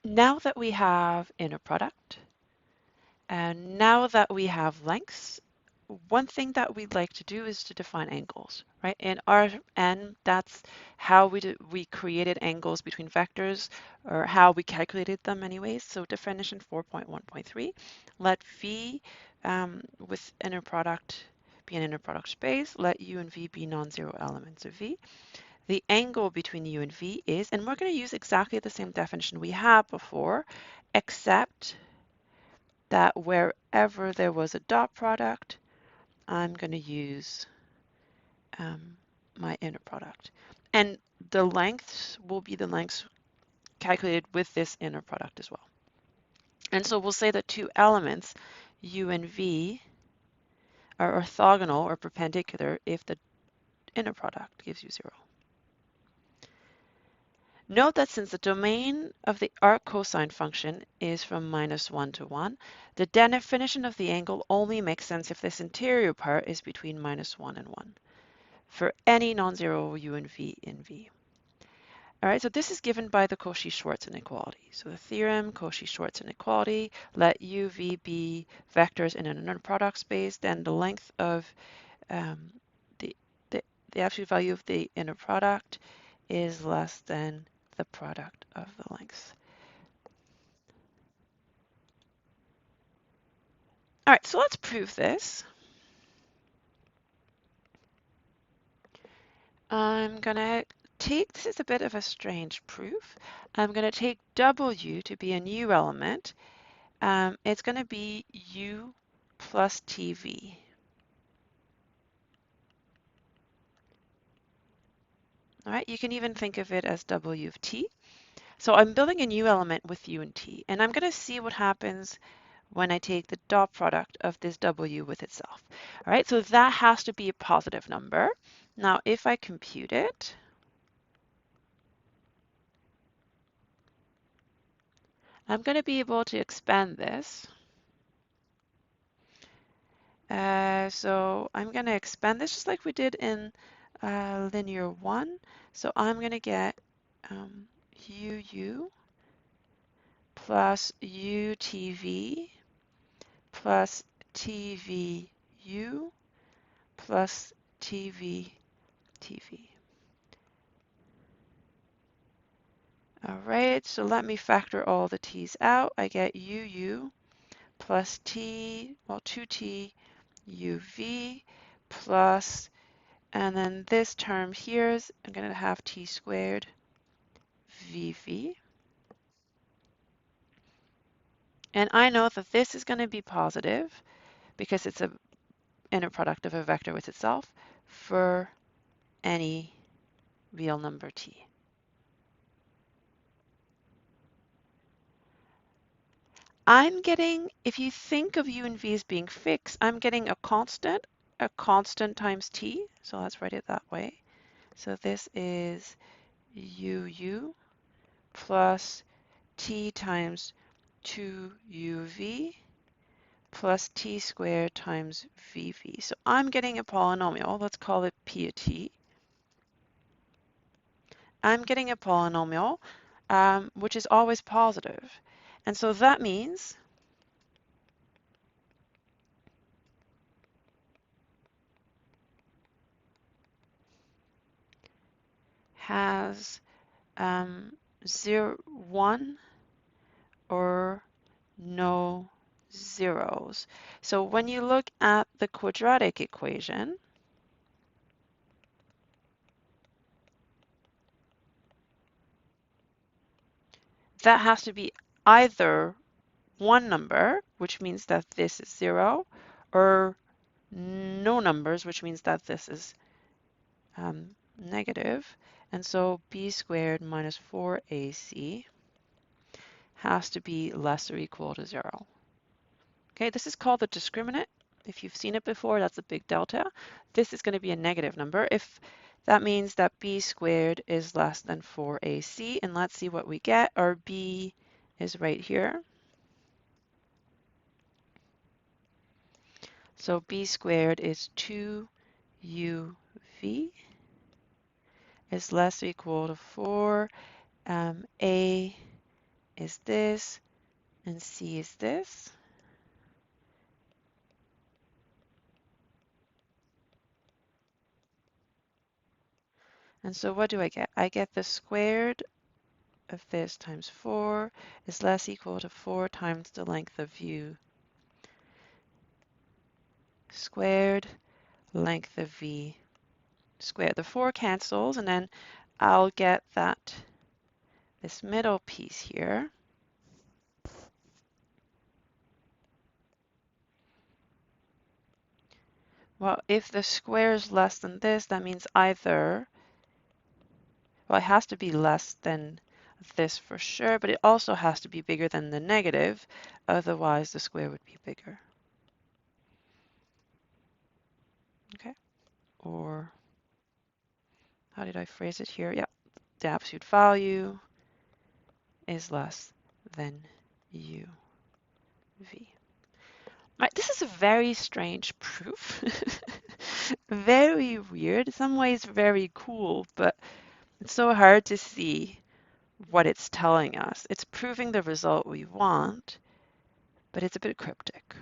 Now that we have inner product, and now that we have lengths, one thing that we'd like to do is to define angles, right? And that's how we created angles between vectors, or how we calculated them anyways. So definition 4.1.3, let V with inner product be an inner product space. Let U and V be non-zero elements of V. The angle between U and V is, and we're going to use exactly the same definition we had before, except that wherever there was a dot product, I'm going to use my inner product. And the lengths will be the lengths calculated with this inner product as well. And so we'll say that two elements, U and V, are orthogonal or perpendicular if the inner product gives you 0. Note that since the domain of the arc cosine function is from -1 to 1, the definition of the angle only makes sense if this interior part is between -1 and 1 for any non-zero U and V in V. All right, so this is given by the Cauchy-Schwarz inequality. So the theorem, Cauchy-Schwarz inequality, let U, V be vectors in an inner product space, then the length of the, the, the absolute value of the inner product is less than the product of the lengths. All right, so let's prove this. I'm going to take, this is a bit of a strange proof. I'm going to take W to be a new element. It's going to be U plus TV. All right, you can even think of it as W of T. So I'm building a new element with U and T, and I'm going to see what happens when I take the dot product of this W with itself. All right, so that has to be a positive number. Now, if I compute it, I'm going to be able to expand this. So I'm going to expand this just like we did in linear 1. So I'm going to get UU plus UTV plus TVU plus TVTV. All right, so let me factor all the t's out. I get UU plus T, well, 2T UV plus, and then this term here is, I'm going to have T squared VV. And I know that this is going to be positive because it's an inner product of a vector with itself for any real number T. I'm getting, if you think of U and V as being fixed, I'm getting a constant times T. So let's write it that way. So this is UU plus T times 2UV plus T squared times VV. So I'm getting a polynomial. Let's call it P of T. I'm getting a polynomial, which is always positive. And so that means has 0, 1 or no zeros. So when you look at the quadratic equation, that has to be either one number, which means that this is 0, or no numbers, which means that this is negative. And so b squared minus 4ac has to be less or equal to 0. Okay, this is called the discriminant. If you've seen it before, that's a big delta. This is going to be a negative number. If that means that b squared is less than 4ac, and let's see what we get. Our b is right here. So b squared is 2uv is less or equal to 4 a is this, and C is this. And so what do I get? I get the squared of this times 4 is less equal to 4 times the length of u squared length of v squared. The 4 cancels, and then I'll get that this middle piece here. Well, if the square is less than this, that means either, well, it has to be less than this for sure, but it also has to be bigger than the negative, otherwise the square would be bigger. Okay, or how did I phrase it here? Yeah, the absolute value is less than uv. Right, this is a very strange proof. Very weird, in some ways very cool, but it's so hard to see what it's telling us. It's proving the result we want, but it's a bit cryptic.